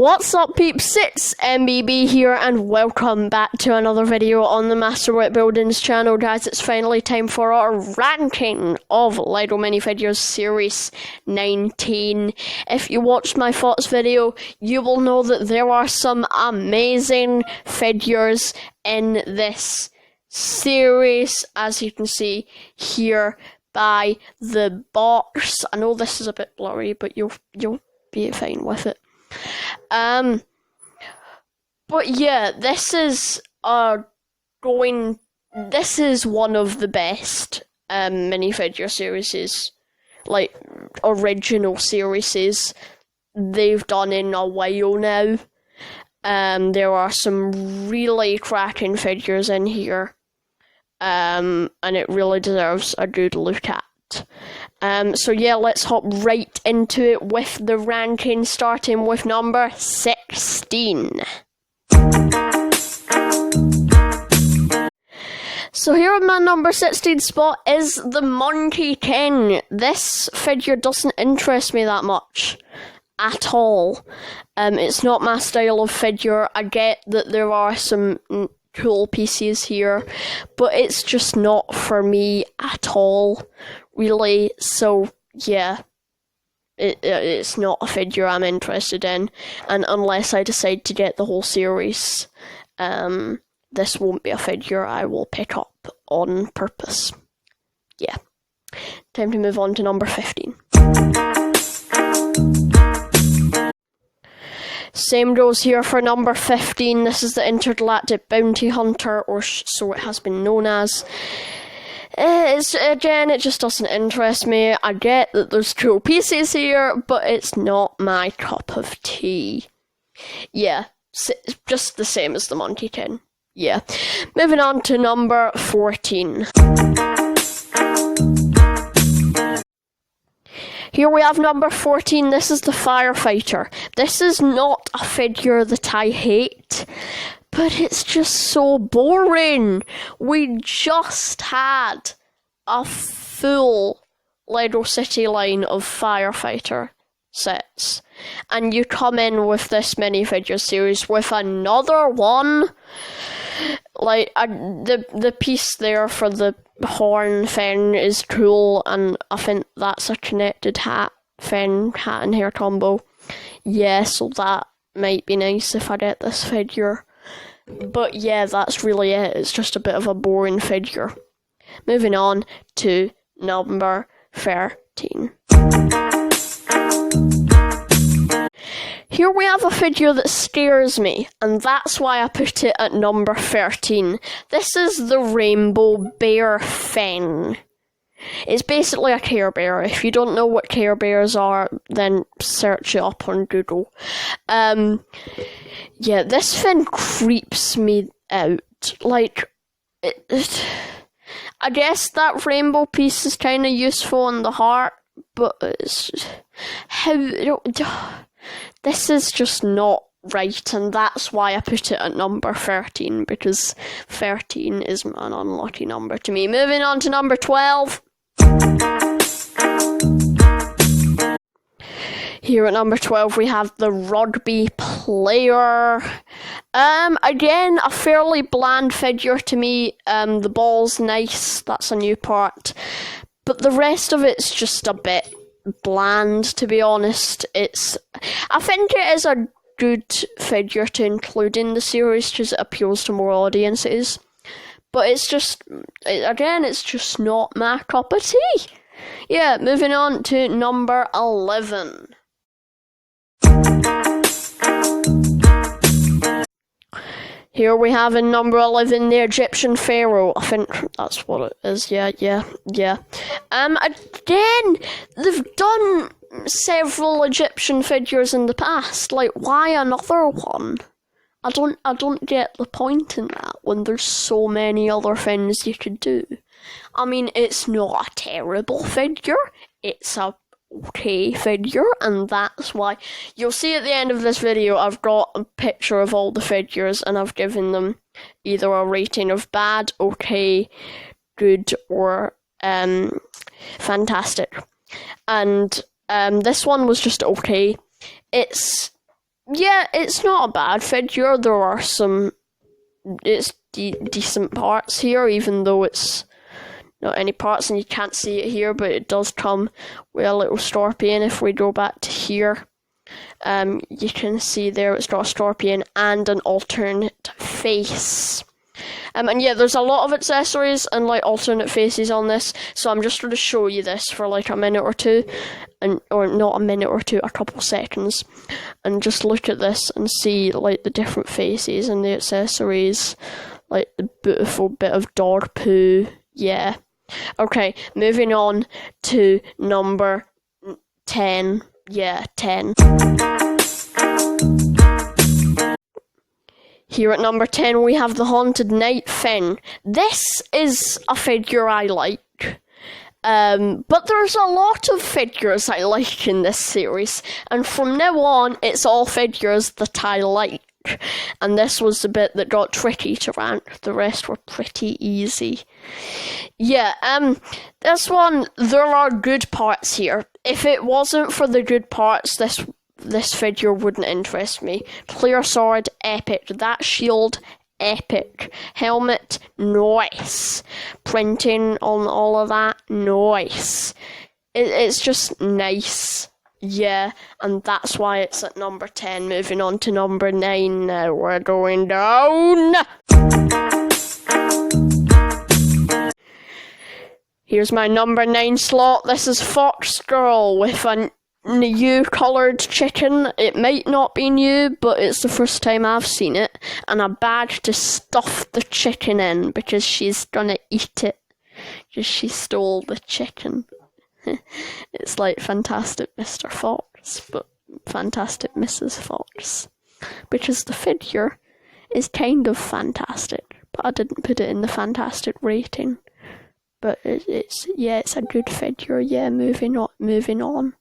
What's up peeps, it's MBB here and welcome back to another video on the MasterBrickBuildings channel. Guys, it's finally time for our ranking of Lego Minifigures Series 19. If you watched my thoughts video, you will know that there are some amazing figures in this series, as you can see here by the box. I know this is a bit blurry, but you'll be fine with it. But yeah, this is one of the best minifigure series, like original series they've done in a while now. There are some really cracking figures in here, and it really deserves a good look at. So yeah, let's hop right into it with the ranking, starting with number 16. So here on my number 16 spot is the Monkey King. This figure doesn't interest me that much at all. It's not my style of figure. I get that there are some cool pieces here, but it's just not for me at all, really. So yeah, it's not a figure I'm interested in, and unless I decide to get the whole series, this won't be a figure I will pick up on purpose. Yeah, time to move on to number 15. Same goes here for number 15. This is the Intergalactic Bounty Hunter, or so it has been known as. It just doesn't interest me. I get that there's cool pieces here, but it's not my cup of tea. Yeah, just the same as the Monkey King. Yeah. Moving on to number 14. Here we have number 14. This is the Firefighter. This is not a figure that I hate, but it's just so boring. We just had a full Lego City line of Firefighter sets, and you come in with this minifigure series with another one. Like, the piece there for the horn thing is cool, and I think that's a connected hat thing, hat and hair combo. Yeah, so that might be nice if I get this figure. But yeah, that's really it. It's just a bit of a boring figure. Moving on to number 13. Here we have a figure that scares me, and that's why I put it at number 13. This is the Rainbow Bear Fen. It's basically a Care Bear. If you don't know what Care Bears are, then search it up on Google. Yeah, this Fen creeps me out. Like, I guess that rainbow piece is kind of useful on the heart, but it's this is just not right, and that's why I put it at number 13, because 13 is an unlucky number to me. Moving on to number 12. Here at number 12 we have the Rugby Player. Again, a fairly bland figure to me. The ball's nice, that's a new part, but the rest of it's just a bit bland, to be honest. I think it is a good figure to include in the series because it appeals to more audiences, but it's just not my cup of tea. Yeah, moving on to number 11. Here we have in number 11 the Egyptian Pharaoh. I think that's what it is. Yeah. Again, they've done several Egyptian figures in the past. Like, why another one? I don't get the point in that when there's so many other things you could do. I mean, it's not a terrible figure. It's a okay figure, and that's why you'll see at the end of this video I've got a picture of all the figures, and I've given them either a rating of bad, okay, good, or fantastic. And this one was just okay. It's yeah, it's not a bad figure. There are some decent parts here, even though it's not any parts and you can't see it here, but it does come with a little scorpion. If we go back to here, you can see there it's got a scorpion and an alternate face. And yeah, there's a lot of accessories and like alternate faces on this, so I'm just going to show you this for like a minute or two, or not a minute or two, a couple seconds, and just look at this and see like the different faces and the accessories, like the beautiful bit of dog poo. Yeah. Okay, moving on to number 10. Yeah, 10. Here at number 10, we have the Haunted Knight Finn. This is a figure I like. But there's a lot of figures I like in this series. And from now on, it's all figures that I like. And this was the bit that got tricky to rank. The rest were pretty easy. Yeah, this one, there are good parts here. If it wasn't for the good parts, this figure wouldn't interest me. Clear sword, epic. That shield, epic. Helmet, nice. Printing on all of that, nice. It's just nice. Yeah, and that's why it's at number 10. Moving on to number 9 now. We're going down. Here's my number 9 slot. This is Fox Girl with a new coloured chicken. It might not be new, but it's the first time I've seen it. And a bag to stuff the chicken in because she's gonna eat it. Because she stole the chicken. It's like Fantastic Mr. Fox, but Fantastic Mrs. Fox. Because the figure is kind of fantastic, but I didn't put it in the fantastic rating. But it's a good figure. Yeah, moving on.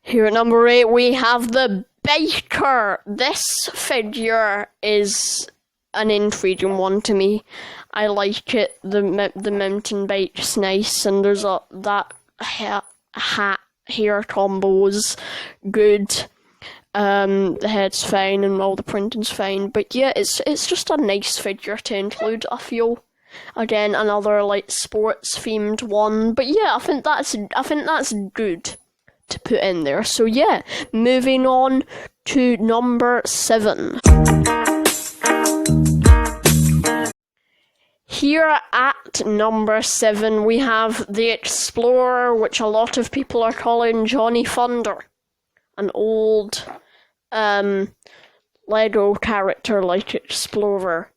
Here at number 8, we have the Baker. This figure is an intriguing one to me. I like it. The mountain bike's nice, and there's that hat hair combo's good. The head's fine, and all the printing's fine. But yeah, it's just a nice figure to include, I feel. Again, another like sports themed one. But yeah, I think that's good to put in there. So yeah, moving on to number 7. Here at number 7, we have the Explorer, which a lot of people are calling Johnny Thunder. An old Lego character like Explorer.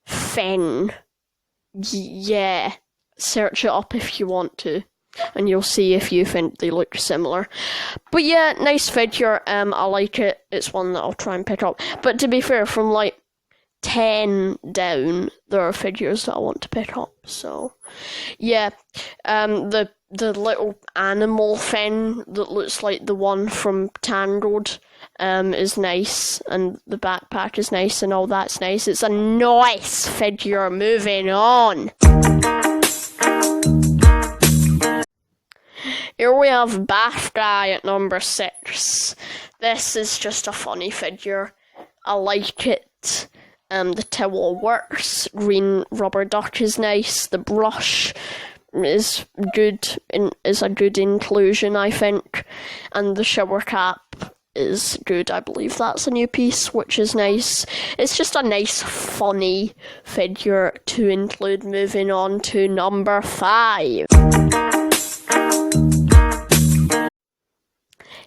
Finn. Yeah. Search it up if you want to, and you'll see if you think they look similar. But yeah, nice figure. I like it. It's one that I'll try and pick up. But to be fair, from like 10 down, there are figures that I want to pick up. So yeah, the little animal Finn that looks like the one from Tangled is nice, and the backpack is nice, and all that's nice. It's a nice figure. Moving on. Here we have Bath Guy at number 6. This is just a funny figure. I like it. The towel works. Green rubber duck is nice. The brush is good. Is a good inclusion, I think. And the shower cap is good. I believe that's a new piece, which is nice. It's just a nice, funny figure to include. Moving on to number 5.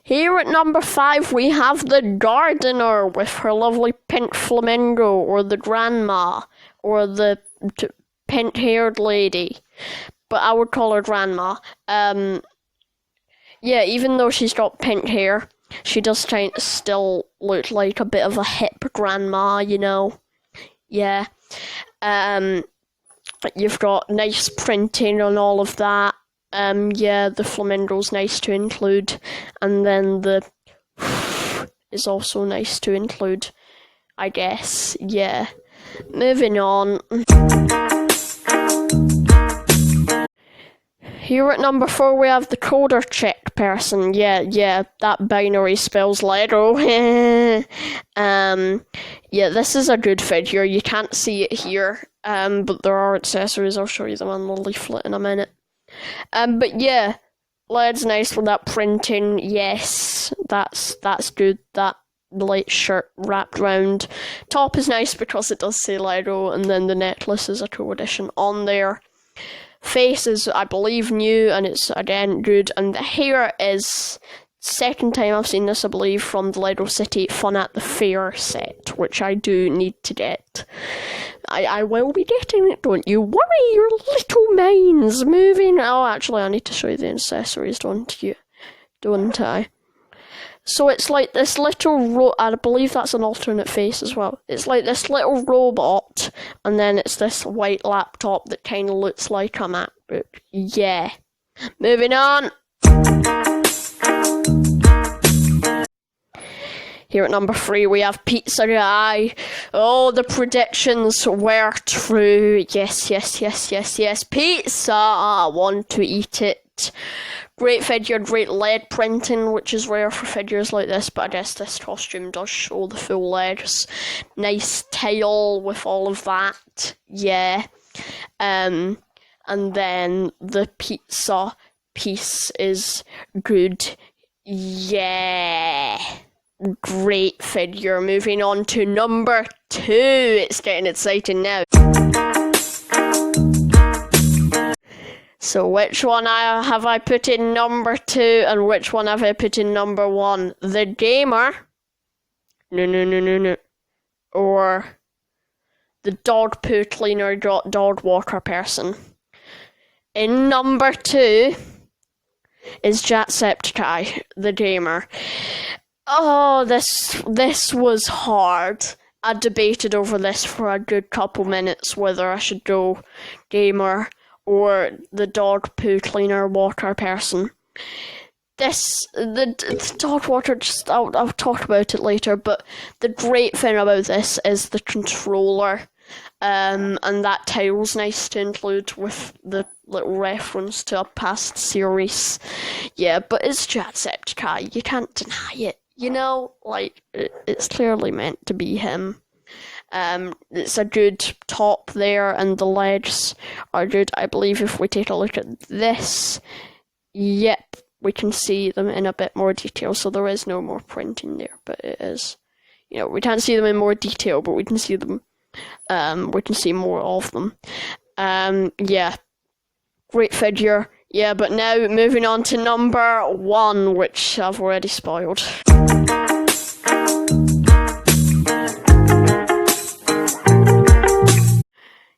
Here at number 5, we have the gardener with her lovely pink flamingo, or the grandma, or the pink-haired lady. But I would call her grandma. Yeah, even though she's got pink hair, she does still look like a bit of a hip grandma, you know? Yeah. You've got nice printing on all of that. Yeah, the flamingo's nice to include, and then the is also nice to include, I guess. Yeah. Moving on. Here at number 4 we have the coder check person. Yeah, that binary spells Lego. Yeah, this is a good figure. You can't see it here, but there are accessories. I'll show you them on the leaflet in a minute. But yeah, Led's nice with that printing. Yes, that's good. That light shirt wrapped round. Top is nice because it does say Lego, and then the necklace is a co-edition on there. Face is, I believe, new, and it's again good. And the hair is second time I've seen this, I believe, from the Lego City Fun at the Fair set, which I do need to get. I will be getting it, don't you worry, your little minds. Moving. Oh, actually, I need to show you the accessories, don't I? So it's like this little I believe that's an alternate face as well. It's like this little robot, and then it's this white laptop that kind of looks like a MacBook. Yeah. Moving on. Here at number 3 we have Pizza Guy. Oh, the predictions were true. Yes. Pizza, I want to eat it. Great figure, great lead printing, which is rare for figures like this, but I guess this costume does show the full legs. Nice tail with all of that, yeah. And then the pizza piece is good, yeah. Great figure. Moving on to number 2. It's getting exciting now. So which one have I put in number 2 and which one have I put in number 1? The gamer? No. Or the dog poo cleaner dog walker person? In number 2 is Jacksepticeye, the gamer. Oh, this was hard. I debated over this for a good couple minutes whether I should go gamer or the dog poo cleaner water person. The dog water, just I'll talk about it later, but the great thing about this is the controller, and that title's nice to include with the little reference to a past series. Yeah, but it's Jacksepticeye, you can't deny it, you know, like, it's clearly meant to be him. It's a good top there, and the legs are good. I believe if we take a look at this, yep, we can see them in a bit more detail, so there is no more printing there, but it is, you know, we can't see them in more detail, but we can see them, we can see more of them. Yeah, great figure, yeah, but now moving on to number 1, which I've already spoiled.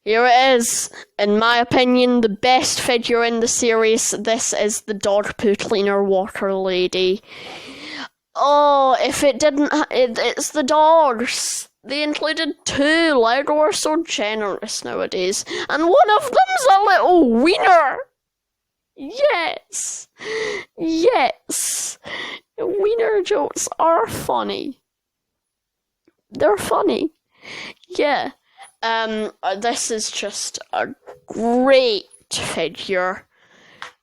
Here it is, in my opinion, the best figure in the series. This is the dog poo cleaner water lady. Oh, if it didn't, it's the dogs. They included 2. Lego are so generous nowadays, and one of them's a little wiener. Yes, wiener jokes are funny. They're funny, yeah. This is just a great figure,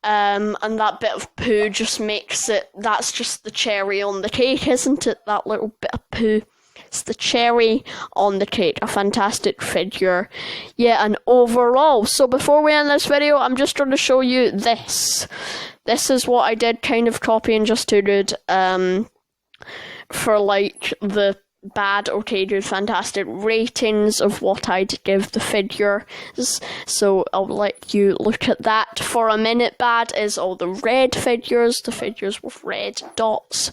and that bit of poo just makes it, that's just the cherry on the cake, isn't it? That little bit of poo, it's the cherry on the cake. A fantastic figure, yeah. And overall, so before we end this video, I'm just going to show you this. This is what I did kind of copy and just too good, for like the bad, okay, good, fantastic ratings of what I'd give the figures. So I'll let you look at that for a minute. Bad is all the red figures, the figures with red dots.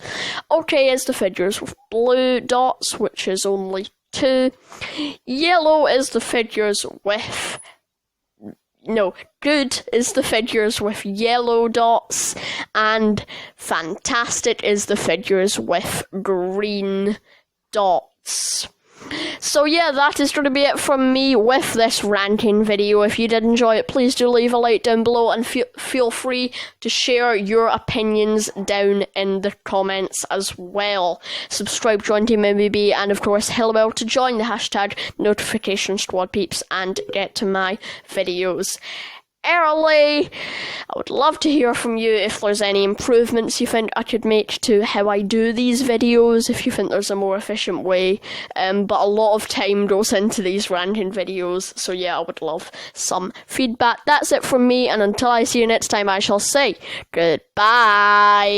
Okay is the figures with blue dots, which is only 2. Yellow is the figures with... No, good is the figures with yellow dots, and fantastic is the figures with green dots. So yeah, that is going to be it from me with this ranking video. If you did enjoy it, please do leave a like down below, and feel free to share your opinions down in the comments as well. Subscribe, join Team MBB, and of course hit the bell to join the hashtag notification squad peeps and get to my videos early. I would love to hear from you if there's any improvements you think I could make to how I do these videos, if you think there's a more efficient way. But a lot of time goes into these ranting videos, so yeah, I would love some feedback. That's it from me, and until I see you next time, I shall say goodbye.